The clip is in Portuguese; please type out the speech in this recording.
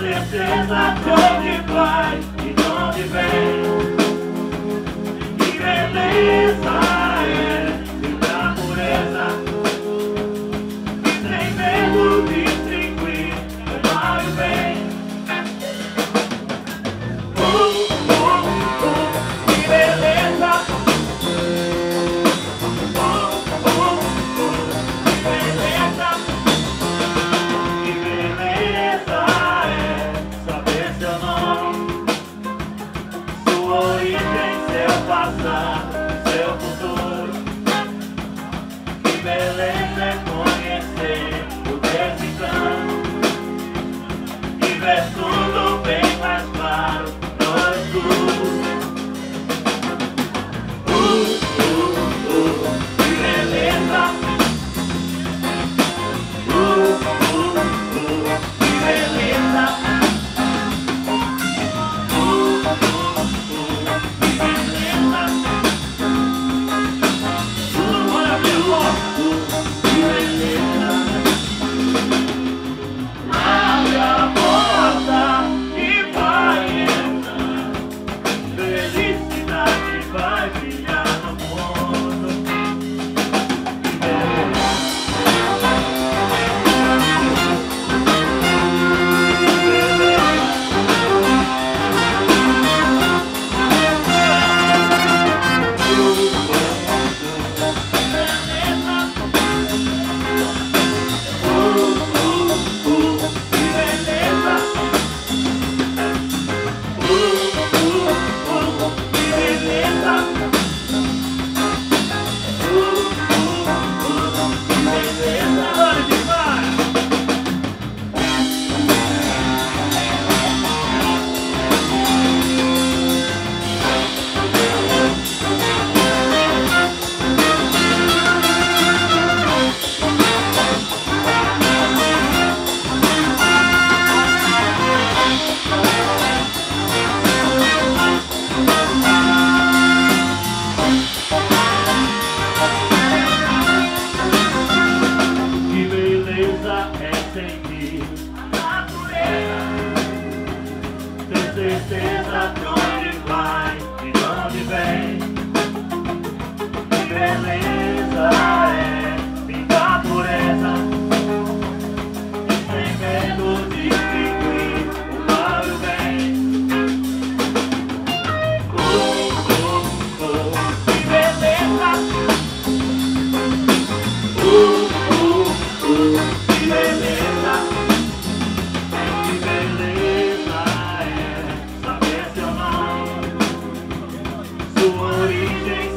Certeza de onde vai e de onde vem. Que beleza é da pureza, sem medo de distinguir o mal e o bem. Que beleza. Que beleza é saber seu nome, sua origem, seu passado, seu futuro. Que beleza é conhecer o desencano e ver tudo bem mais claro no escuro. Que beleza. Que beleza. Abre a porta e vai entrar, felicidade vai brilhar no mundo. Certeza de onde vai e de onde vem. Que beleza é pintar pureza, sem medo de distinguir o mal e o bem. Que beleza. Que beleza. Que beleza é saber seu nome, sua origem.